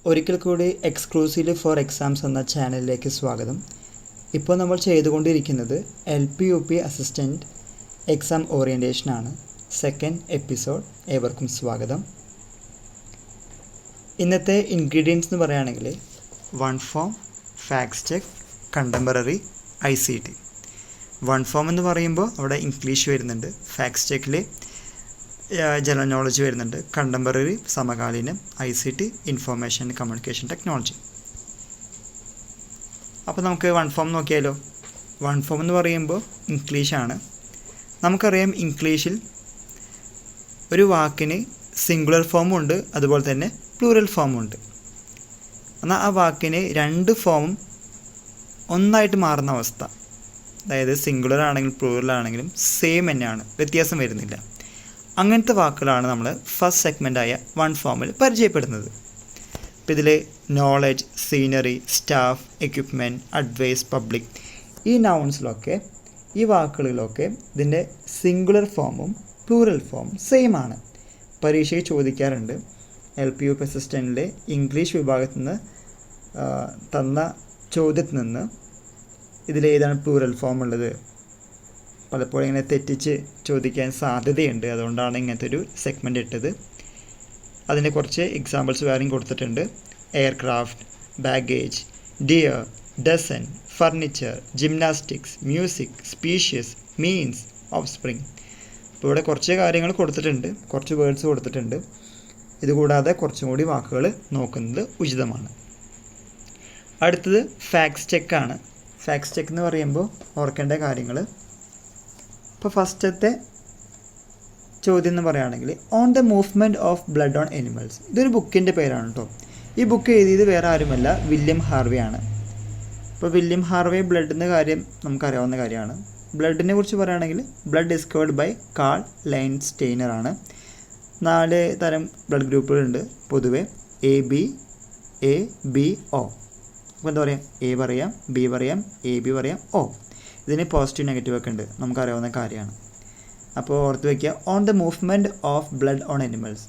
ഒരിക്കൽ കൂടി exclusively for exams എന്ന ചാനലിലേക്ക് സ്വാഗതം. ഇപ്പോൾ നമ്മൾ ചെയ്തുകൊണ്ടിരിക്കുന്നത് LP-UP അസിസ്റ്റൻറ്റ് എക്സാം ഓറിയൻറ്റേഷനാണ്. Second episode. ഏവർക്കും സ്വാഗതം. ഇന്നത്തെ ഇൻഗ്രീഡിയൻസ് എന്ന് പറയുകയാണെങ്കിൽ one form, facts check, contemporary, ICT. One form എന്ന് പറയുമ്പോൾ അവിടെ ഇംഗ്ലീഷ് വരുന്നുണ്ട്, ഫാക്ട്സ് ചെക്കിൽ ജനറൽ നോളജ് വരുന്നുണ്ട്, കണ്ടംപററി സമകാലീനം, ICT information and communication technology. അപ്പോൾ നമുക്ക് വൺ ഫോം നോക്കിയാലോ. വൺ ഫോം എന്ന് പറയുമ്പോൾ ഇംഗ്ലീഷാണ്. നമുക്കറിയാം ഇംഗ്ലീഷിൽ ഒരു വാക്കിന് സിംഗുലർ ഫോമും ഉണ്ട്, അതുപോലെ തന്നെ പ്ലൂറൽ ഫോമും ഉണ്ട്. എന്നാൽ ആ വാക്കിന് രണ്ട് ഫോമും ഒന്നായിട്ട് മാറുന്ന അവസ്ഥ, അതായത് സിംഗുലർ ആണെങ്കിലും പ്ലൂറൽ ആണെങ്കിലും സെയിം തന്നെയാണ്, വ്യത്യാസം വരുന്നില്ല. അങ്ങനത്തെ വാക്കുകളാണ് നമ്മൾ ഫസ്റ്റ് സെഗ്മെൻ്റായ വൺ ഫോമിൽ പരിചയപ്പെടുന്നത്. ഇപ്പോൾ ഇതിൽ knowledge, scenery, staff, equipment, advice, public, ഈ നൗൺസിലൊക്കെ, ഈ വാക്കുകളിലൊക്കെ ഇതിൻ്റെ സിംഗുലർ ഫോമും പ്ലൂറൽ ഫോമും സെയിം ആണ്. പരീക്ഷയ്ക്ക് ചോദിക്കാറുണ്ട്. LP-UP അസിസ്റ്റൻറ്റിലെ ഇംഗ്ലീഷ് വിഭാഗത്തിൽ നിന്ന് തന്ന ചോദ്യത്തിൽ നിന്ന് ഇതിലേതാണ് പ്ലൂറൽ ഫോം ഉള്ളത്, പലപ്പോഴും ഇങ്ങനെ തെറ്റിച്ച് ചോദിക്കാൻ സാധ്യതയുണ്ട്. അതുകൊണ്ടാണ് ഇങ്ങനത്തെ ഒരു സെഗ്മെൻ്റ് ഇട്ടത്. അതിൻ്റെ കുറച്ച് എക്സാമ്പിൾസ് വേറെയും കൊടുത്തിട്ടുണ്ട്. Aircraft, baggage, deer, dozen, furniture, gymnastics, music, species, means, offspring. ഇപ്പോൾ ഇവിടെ കുറച്ച് കാര്യങ്ങൾ കൊടുത്തിട്ടുണ്ട്, കുറച്ച് വേർഡ്സ് കൊടുത്തിട്ടുണ്ട്. ഇതുകൂടാതെ കുറച്ചും കൂടി വാക്കുകൾ നോക്കുന്നത് ഉചിതമാണ്. അടുത്തത് ഫാക്ട്സ് ചെക്കാണ്. ഫാക്ട്സ് ചെക്ക് എന്ന് പറയുമ്പോൾ ഓർക്കേണ്ട കാര്യങ്ങൾ, ഇപ്പോൾ ഫസ്റ്റത്തെ ചോദ്യം എന്ന് പറയുകയാണെങ്കിൽ on the movement of blood on animals. ഇതൊരു ബുക്കിൻ്റെ പേരാണ് കേട്ടോ. ഈ ബുക്ക് എഴുതിയത് വേറെ ആരുമല്ല, വില്യം ഹാർവേ ആണ്. ഇപ്പോൾ വില്യം ഹാർവേ ബ്ലഡിൻ്റെ കാര്യം നമുക്കറിയാവുന്ന കാര്യമാണ്. ബ്ലഡിനെ കുറിച്ച് പറയുകയാണെങ്കിൽ ബ്ലഡ് ഡിസ്കവേർഡ് ബൈ കാൾ ലൈൻസ്റ്റെയ്നർ ആണ്. 4 തരം ബ്ലഡ് ഗ്രൂപ്പുകളുണ്ട് പൊതുവെ, AB, A, B, O. അപ്പോൾ എന്താ പറയാം, A പറയാം, B പറയാം, AB പറയാം, O. ഇതിന് പോസിറ്റീവ് നെഗറ്റീവ് ഒക്കെ ഉണ്ട്, നമുക്കറിയാവുന്ന കാര്യമാണ്. അപ്പോൾ ഓർത്ത് വയ്ക്കുക, on the movement of blood on animals.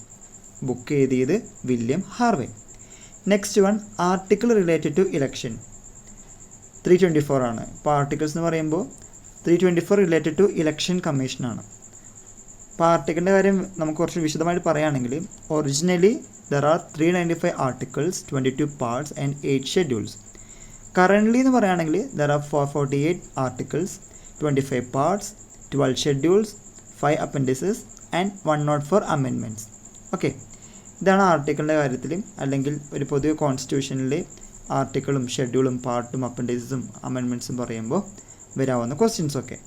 Book എഴുതിയത് William Harvey. Next one, article related to election. 324 ആണ്. ഇപ്പോൾ ആർട്ടിക്കിൾസ് എന്ന് പറയുമ്പോൾ 324 റിലേറ്റഡ് ടു ഇലക്ഷൻ കമ്മീഷനാണ്. അപ്പോൾ ആർട്ടിക്കിളിൻ്റെ കാര്യം നമുക്ക് കുറച്ച് വിശദമായിട്ട് പറയുകയാണെങ്കിൽ, originally there are 395 articles, 22 parts and 8 schedules. Currently എന്ന് പറയുകയാണെങ്കിൽ there are 448 articles, 25 parts, 12 schedules, 5 appendices and 104 amendments. Okay, ഇതാണ് ആർട്ടിക്കിളിൻ്റെ കാര്യത്തിൽ. അല്ലെങ്കിൽ ഒരു പൊതുവെ കോൺസ്റ്റിറ്റ്യൂഷനിൽ ആർട്ടിക്കിളും ഷെഡ്യൂളും പാർട്ടും അപ്പൻഡിസസും അമെൻമെൻറ്റ്സും പറയുമ്പോൾ വരാവുന്ന ക്വസ്റ്റ്യൻസൊക്കെ.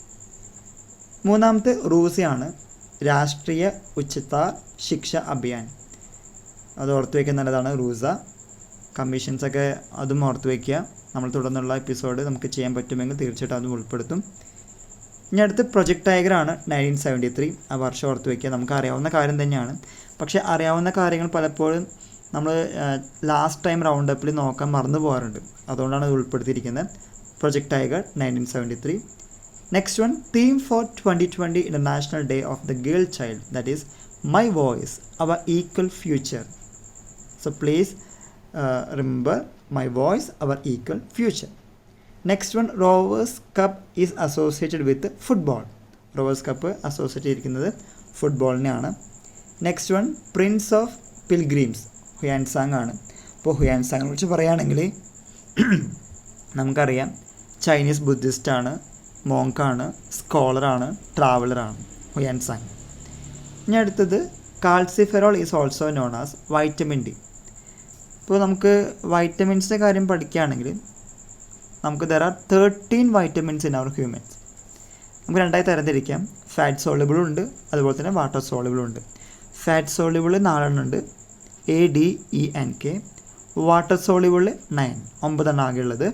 മൂന്നാമത്തെ റൂസിയാണ്, രാഷ്ട്രീയ ഉച്ചതാർ ശിക്ഷ അഭിയാൻ. അത് ഓർത്ത് വയ്ക്കാൻ നല്ലതാണ്. റൂസ കമ്മീഷൻസൊക്കെ അതും ഓർത്ത് വയ്ക്കുക. നമ്മൾ തുടർന്നുള്ള എപ്പിസോഡ് നമുക്ക് ചെയ്യാൻ പറ്റുമെങ്കിൽ തീർച്ചയായിട്ടും അതും ഉൾപ്പെടുത്തും. ഇനി അടുത്ത് പ്രൊജക്ട് ടൈഗറാണ്, 1973. ആ വർഷം ഓർത്ത് വയ്ക്കുക. നമുക്ക് അറിയാവുന്ന കാര്യം തന്നെയാണ്, പക്ഷേ അറിയാവുന്ന കാര്യങ്ങൾ പലപ്പോഴും നമ്മൾ ലാസ്റ്റ് ടൈം റൗണ്ട് അപ്പിൽ നോക്കാൻ മറന്നു പോകാറുണ്ട്. അതുകൊണ്ടാണ് ഇത് ഉൾപ്പെടുത്തിയിരിക്കുന്നത്. Project tiger 1973. Next one, theme for 2020 international day of the girl child, that is my voice hour equal future. So please remember my voice our equal future. Next one, Rovers Cup is associated with football. Rovers Cup associated ചെയ്തിരിക്കുന്നത് ഫുട്ബോളിനെയാണ്. Next one, prince of pilgrims, Hiuen Tsang ആണ്. അപ്പോൾ ഹുയാൻസാങ്ങിനെ കുറിച്ച് പറയുകയാണെങ്കിൽ നമുക്കറിയാം Chinese ബുദ്ധിസ്റ്റാണ്, മോങ്കാണ്, സ്കോളറാണ്, ട്രാവലറാണ് Xuanzang. ഇനി അടുത്തത്, calciferol is also known as vitamin D. ഇപ്പോൾ നമുക്ക് വൈറ്റമിൻസിൻ്റെ കാര്യം പഠിക്കുകയാണെങ്കിൽ നമുക്ക് there are 13 vitamins in our humans. നമുക്ക് രണ്ടായി തരംതിരിക്കാം. ഫാറ്റ് സോളിബിളും ഉണ്ട്, അതുപോലെ തന്നെ വാട്ടർ സോളിബിളും ഉണ്ട്. ഫാറ്റ് സോളിബിൾ 4 ഉണ്ട്, ADENK. വാട്ടർ സോളിബിൾ 9 ആകെയുള്ളത്.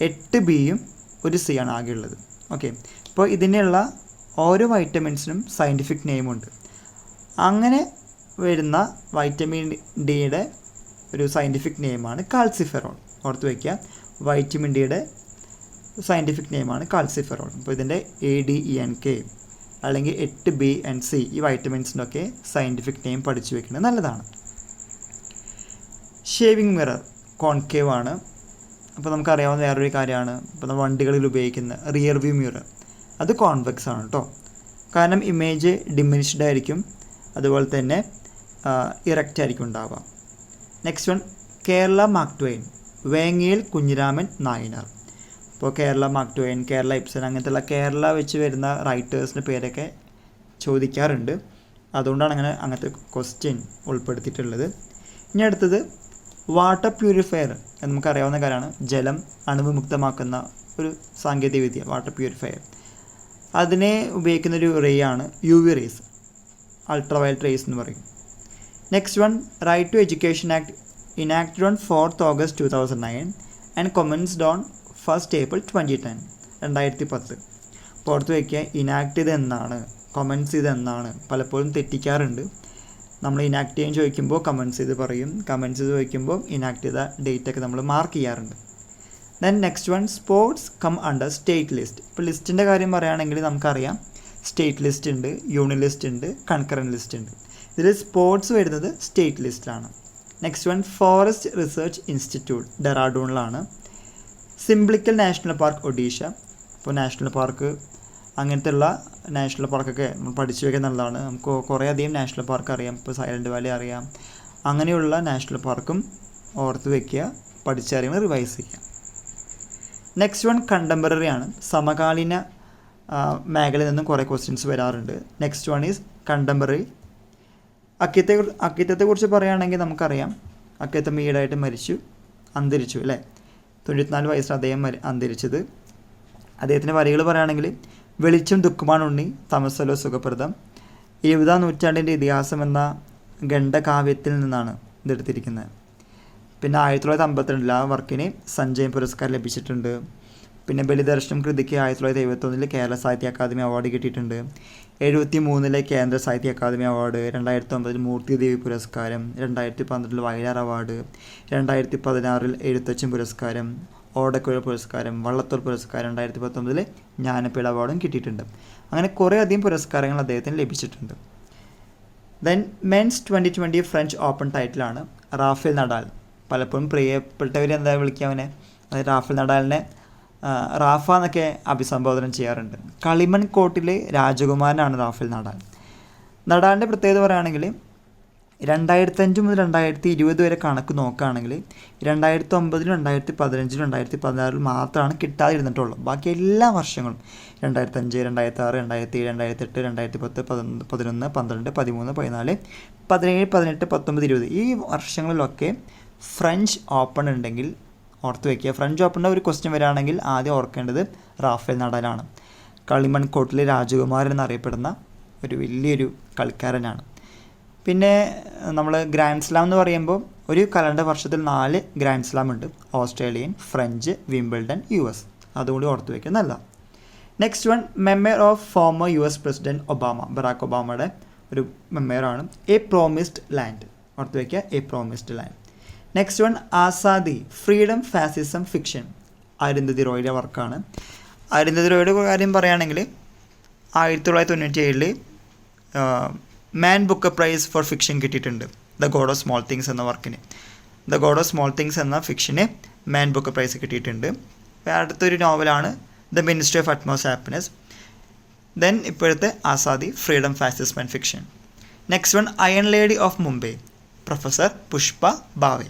8 Bയും 1 C ആണ് ആകെയുള്ളത്. ഓക്കെ, ഇപ്പോൾ ഇതിനുള്ള ഓരോ വൈറ്റമിൻസിനും സയൻറ്റിഫിക് നെയിമുണ്ട്. അങ്ങനെ വരുന്ന വൈറ്റമിൻ ഡിയുടെ ഒരു സയൻറ്റിഫിക് നെയിമാണ് കാൽസിഫെറോൾ. ഓർത്ത് വയ്ക്കുക, വൈറ്റമിൻ ഡിയുടെ സയൻറ്റിഫിക് നെയിമാണ് കാൽസിഫെറോൾ. അപ്പോൾ ഇതിൻ്റെ ADENK അല്ലെങ്കിൽ 8 B and C ഈ വൈറ്റമിൻസിൻ്റെ ഒക്കെ സയൻറ്റിഫിക് നെയിം പഠിച്ചു വെക്കുന്നത് നല്ലതാണ്. ഷേവിംഗ് മിറർ കോൺകേവ് ആണ്. അപ്പോൾ നമുക്കറിയാവുന്ന വേറൊരു കാര്യമാണ് ഇപ്പോൾ നമ്മൾ വണ്ടികളിൽ ഉപയോഗിക്കുന്ന റിയർ വ്യൂ മിറർ, അത് കോൺവെക്സ് ആണ് കേട്ടോ. കാരണം ഇമേജ് ഡിമിനിഷ്ഡ് ആയിരിക്കും, അതുപോലെ തന്നെ ഇറക്റ്റ് ആയിരിക്കും ഉണ്ടാവുക. Next one Kerala Mark Twain, Vengayil Kunhiraman Nayanar. ഇപ്പോൾ Kerala Mark Twain, Kerala Ibsen, അങ്ങനത്തെയുള്ള കേരള വെച്ച് വരുന്ന റൈറ്റേഴ്സിൻ്റെ പേരൊക്കെ ചോദിക്കാറുണ്ട്. അതുകൊണ്ടാണ് അങ്ങനത്തെ ക്വസ്റ്റ്യൻ ഉൾപ്പെടുത്തിയിട്ടുള്ളത്. ഇനി അടുത്തത് വാട്ടർ പ്യൂരിഫയർ. നമുക്കറിയാവുന്ന കാര്യമാണ്, ജലം അണുവിമുക്തമാക്കുന്ന ഒരു സാങ്കേതികവിദ്യ വാട്ടർ പ്യൂരിഫയർ. അതിനെ ഉപയോഗിക്കുന്നൊരു റേ ആണ് UV റേസ്, അൾട്രാവയലറ്റ് റേസ് എന്ന് പറയും. Next one right to education act enacted on 4th August 2009 and commenced on 1st April 2010. 2010 പുറത്ത് വയ്ക്കുക. ഇനാക്ട് ചെയ്ത് എന്നാണ്, കമൻസ് ചെയ്ത് എന്നാണ്, പലപ്പോഴും തെറ്റിക്കാറുണ്ട്. നമ്മൾ ഇനാക്ട് ചെയ്യാൻ ചോദിക്കുമ്പോൾ കമൻസ് ചെയ്ത് പറയും, കമൻസ് ചെയ്ത് ചോദിക്കുമ്പോൾ ഇനാക്ട് ചെയ്ത ഡേറ്റൊക്കെ നമ്മൾ മാർക്ക് ചെയ്യാറുണ്ട്. Then next one sports come under state list. ഇപ്പോൾ ലിസ്റ്റിൻ്റെ കാര്യം പറയുകയാണെങ്കിൽ നമുക്കറിയാം സ്റ്റേറ്റ് ലിസ്റ്റ് ഉണ്ട്, യൂണിയൻ ലിസ്റ്റ് ഉണ്ട്, കൺകറൻറ്റ് ലിസ്റ്റ് ഉണ്ട്. ഇതിൽ സ്പോർട്സ് വരുന്നത് സ്റ്റേറ്റ് ലിസ്റ്റിലാണ്. Next one forest research institute ഡെറാഡൂണിലാണ്. Similipal national park Odisha. ഇപ്പോൾ നാഷണൽ പാർക്ക് അങ്ങനത്തെയുള്ള നാഷണൽ പാർക്കൊക്കെ നമ്മൾ പഠിച്ചു വയ്ക്കാൻ നല്ലതാണ്. നമുക്ക് കുറേ അധികം നാഷണൽ പാർക്ക് അറിയാം. ഇപ്പോൾ സൈലൻറ്റ് വാലി അറിയാം. അങ്ങനെയുള്ള നാഷണൽ പാർക്കും ഓർത്ത് വയ്ക്കുക, പഠിച്ച കാര്യങ്ങൾ റിവൈസ് ചെയ്യുക. നെക്സ്റ്റ് വൺ കണ്ടംപററി ആണ്. സമകാലീന മേഖലയിൽ നിന്നും കുറേ ക്വസ്റ്റ്യൻസ് വരാറുണ്ട്. Next one is contemporary. അക്കിത്തത്തെക്കുറിച്ച് പറയുകയാണെങ്കിൽ നമുക്കറിയാം, അക്കിത്തം ഈടായിട്ട് അന്തരിച്ചു അല്ലേ. 94 വയസ്സിൽ അദ്ദേഹം അന്തരിച്ചത്. അദ്ദേഹത്തിൻ്റെ വരികൾ പറയുകയാണെങ്കിൽ വെളിച്ചം ദുഃഖമാണ് ഉണ്ണി, തമസ്സലോ സുഖപ്രദം, 20ാം നൂറ്റാണ്ടിൻ്റെ ഇതിഹാസം എന്ന ഖണ്ഡകാവ്യത്തിൽ നിന്നാണ് ഇതെടുത്തിരിക്കുന്നത്. പിന്നെ 1952 ആ വർക്കിന് സഞ്ജയ് പുരസ്കാരം ലഭിച്ചിട്ടുണ്ട്. പിന്നെ ബലിദർശനം കൃതിക്ക് 1971 കേരള സാഹിത്യ അക്കാദമി അവാർഡ് കിട്ടിയിട്ടുണ്ട്. 73 കേന്ദ്ര സാഹിത്യ അക്കാദമി അവാർഡ്, 2009 മൂർത്തിദേവി പുരസ്കാരം, 2012 വയലാർ അവാർഡ്, 2016 എഴുത്തച്ഛൻ പുരസ്കാരം, ഓടക്കുഴ പുരസ്കാരം, വള്ളത്തോൾ പുരസ്കാരം, 2019 ജ്ഞാനപീഠ അവാർഡും കിട്ടിയിട്ടുണ്ട്. അങ്ങനെ കുറേ അധികം പുരസ്കാരങ്ങൾ അദ്ദേഹത്തിന് ലഭിച്ചിട്ടുണ്ട്. ദെൻ മെൻസ് 2020 ഫ്രഞ്ച് ഓപ്പൺ ടൈറ്റിലാണ് റാഫേൽ നഡാൽ. പലപ്പോഴും പ്രിയപ്പെട്ടവർ എന്താ വിളിക്കുക അവനെ, അത് റാഫേൽ നഡാലിനെ റാഫ എന്നൊക്കെ അഭിസംബോധന ചെയ്യാറുണ്ട്. കളിമൺ കോർട്ടിലെ രാജകുമാരനാണ് റാഫേൽ നഡാൽ. നഡാലിൻ്റെ പ്രത്യേകത പറയുകയാണെങ്കിൽ 2005 മുതൽ 2020 വരെ കണക്ക് നോക്കുകയാണെങ്കിൽ 2009, 2015, 2016 മാത്രമാണ് കിട്ടാതിരുന്നിട്ടുള്ളൂ. ബാക്കി എല്ലാ വർഷങ്ങളും 2005, 2006, 2007, 2008, 2010, 11, 12, 13, 14, 17, 18, 19, 20 ഈ വർഷങ്ങളിലൊക്കെ ഫ്രഞ്ച് ഓപ്പൺ ഉണ്ടെങ്കിൽ ഓർത്ത് വയ്ക്കുക. ഫ്രഞ്ച് ഓപ്പണിൻ്റെ ഒരു ക്വസ്റ്റ്യൻ വരികയാണെങ്കിൽ ആദ്യം ഓർക്കേണ്ടത് റാഫേൽ നഡാലാണ്. കളിമൺ കോർട്ടിലെ രാജകുമാരൻ എന്നറിയപ്പെടുന്ന ഒരു വലിയൊരു കളിക്കാരനാണ്. പിന്നെ നമ്മൾ ഗ്രാൻഡ് സ്ലാം എന്ന് പറയുമ്പോൾ ഒരു കലണ്ടർ വർഷത്തിൽ 4 ഗ്രാൻഡ് സ്ലാം ഉണ്ട്. Australian, French, Wimbledon, US. അതുകൂടി ഓർത്ത് വയ്ക്കുക നല്ല. Next one memoir of former US president Obama, Barack ഒബാമയുടെ ഒരു മെമ്മറാണ്. A promised land. ഓർത്ത് വയ്ക്കുക, a promised land. Next one Azadi, freedom, fascism, fiction. Arundhati റോയുടെ വർക്കാണ്. അരുന്ധതി റോയുടെ കാര്യം പറയുകയാണെങ്കിൽ 1997 Man Booker prize for fiction കിട്ടിയിട്ടുണ്ട്. The God of small things എന്ന വർക്കിന്, the God of small things എന്ന ഫിക്ഷന് മാൻ ബുക്കർ പ്രൈസ് കിട്ടിയിട്ടുണ്ട്. അടുത്തൊരു നോവലാണ് the ministry of utmost happiness. Then ഇപ്പോഴത്തെ Azadi, freedom, fascism and fiction. Next one iron lady of Mumbai, professor Pushpa Bhave.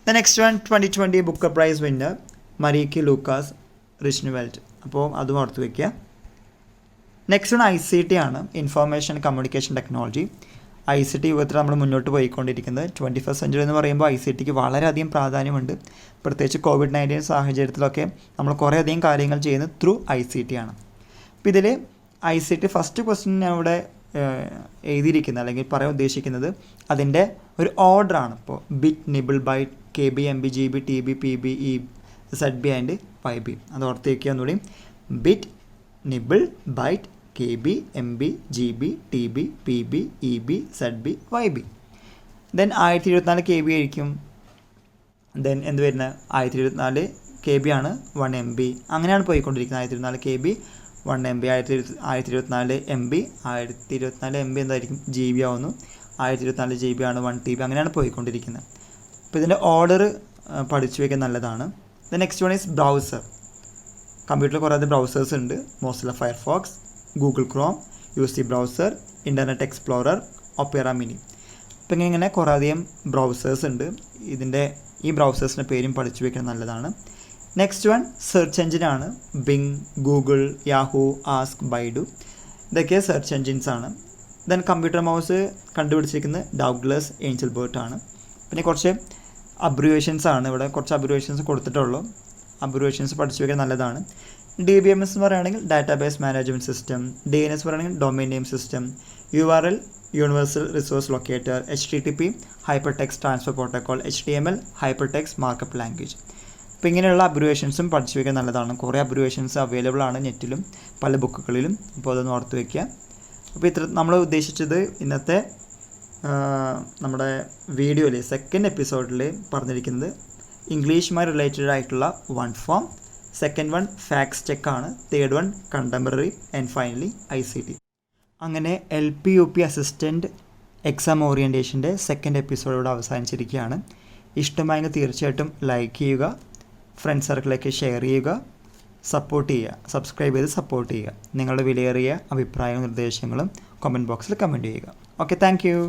The next one 2020 Booker prize winner Marieke Lucas Rijneveld. അപ്പോൾ അതും ഓർത്ത് വയ്ക്കുക. നെക്സ്റ്റ് വൺ ICT ആണ്, ഇൻഫർമേഷൻ കമ്മ്യൂണിക്കേഷൻ ടെക്നോളജി. ICT യുഗത്തിൽ നമ്മൾ മുന്നോട്ട് പോയിക്കൊണ്ടിരിക്കുന്നത്. 21st സെഞ്ച്വറി എന്ന് പറയുമ്പോൾ ICTക്ക് വളരെയധികം പ്രാധാന്യമുണ്ട്. പ്രത്യേകിച്ച് COVID-19 സാഹചര്യത്തിലൊക്കെ നമ്മൾ കുറേയധികം കാര്യങ്ങൾ ചെയ്യുന്നത് ത്രൂ ICT ആണ്. അപ്പോൾ ഇതിൽ ICT ഫസ്റ്റ് ക്വസ്റ്റ്യൻ ഇവിടെ എഴുതിയിരിക്കുന്നത് അല്ലെങ്കിൽ പറയാൻ ഉദ്ദേശിക്കുന്നത് അതിൻ്റെ ഒരു ഓർഡറാണ്. ഇപ്പോൾ bit, nibble, byte, KB, MB, GB, TB, PB, ZB and YB. അത് ഓർത്ത് വയ്ക്കുക ഒന്നുകൂടി. Bit, nibble, byte, KB, MB, GB, TB, PB, EB, ZB, YB. Then 1024 KB ആയിരിക്കും. ദെൻ എന്ത് വരുന്നത് 1024 KB ആണ് 1 MB. അങ്ങനെയാണ് പോയിക്കൊണ്ടിരിക്കുന്നത്. 1024 KB 1 MB, 1024 MB, 1024 MB എന്തായിരിക്കും GB ആവുന്നു. 1024 GB ആണ് 1 TB. അങ്ങനെയാണ് പോയിക്കൊണ്ടിരിക്കുന്നത്. അപ്പോൾ ഇതിൻ്റെ ഓർഡർ പഠിച്ചു വയ്ക്കാൻ നല്ലതാണ്. The next one is browser. കമ്പ്യൂട്ടറിൽ കുറേ ബ്രൗസേഴ്സ് ഉണ്ട്. Mozilla Firefox, Google Chrome, UC browser, internet explorer, Opera mini. അപ്പോൾ ഇങ്ങനെ കുറേ അധികം ബ്രൗസേഴ്സ് ഉണ്ട്. ഈ ബ്രൗസേഴ്സിൻ്റെ പേരും പഠിച്ചു വയ്ക്കാൻ നല്ലതാണ്. നെക്സ്റ്റ് വൺ സെർച്ച് എഞ്ചിനാണ്. Bing, Google, Yahoo, Ask, Baidu ഇതൊക്കെ സെർച്ച് എഞ്ചിൻസ് ആണ്. ദെൻ കമ്പ്യൂട്ടർ മൗസ് കണ്ടുപിടിച്ചിരിക്കുന്നത് ഡൗഗ്ലസ് ഏഞ്ചൽബർട്ട് ആണ്. പിന്നെ കുറച്ച് അബ്രിവേഷൻസ് ആണ്. ഇവിടെ കുറച്ച് അബ്രിവേഷൻസ് കൊടുത്തിട്ടുള്ളൂ. അബ്രിവേഷൻസ് പഠിച്ചു വയ്ക്കാൻ നല്ലതാണ്. DBMS എന്ന് പറയുകയാണെങ്കിൽ ഡാറ്റാബേസ് മാനേജ്മെൻറ്റ് സിസ്റ്റം, DNS പറയുകയാണെങ്കിൽ domain name system, URL universal resource locator, HTTP hyper text transfer protocol, HTML hyper text markup language. അപ്പോൾ ഇങ്ങനെയുള്ള അബ്രിവേഷൻസും പഠിച്ചു വയ്ക്കാൻ നല്ലതാണ്. കുറേ അബ്രിവേഷൻസ് അവൈലബിൾ ആണ് നെറ്റിലും പല ബുക്കുകളിലും. അപ്പോൾ അതൊന്ന് ഓർത്ത് വയ്ക്കുക. അപ്പോൾ നമ്മൾ ഉദ്ദേശിച്ചത് ഇന്നത്തെ നമ്മുടെ വീഡിയോയിൽ സെക്കൻഡ് എപ്പിസോഡിൽ പറഞ്ഞിരിക്കുന്നത് ഇംഗ്ലീഷുമായി റിലേറ്റഡ് ആയിട്ടുള്ള one form, second one facts ചെക്കാണ്, third one contemporary and finally ICT. അങ്ങനെ LP UP അസിസ്റ്റൻറ്റ് എക്സാം ഓറിയൻറ്റേഷൻ്റെ സെക്കൻഡ് എപ്പിസോഡ് ഇവിടെ അവസാനിച്ചിരിക്കുകയാണ്. ഇഷ്ടമായെങ്കിൽ തീർച്ചയായിട്ടും ലൈക്ക് ചെയ്യുക, ഫ്രണ്ട് സർക്കിളിലേക്ക് ഷെയർ ചെയ്യുക, സപ്പോർട്ട് ചെയ്യുക, സബ്സ്ക്രൈബ് ചെയ്ത് സപ്പോർട്ട് ചെയ്യുക. നിങ്ങളുടെ വിലയേറിയ അഭിപ്രായവും നിർദ്ദേശങ്ങളും കമൻറ്റ് ബോക്സിൽ കമൻറ്റ് ചെയ്യുക. Okay, thank U.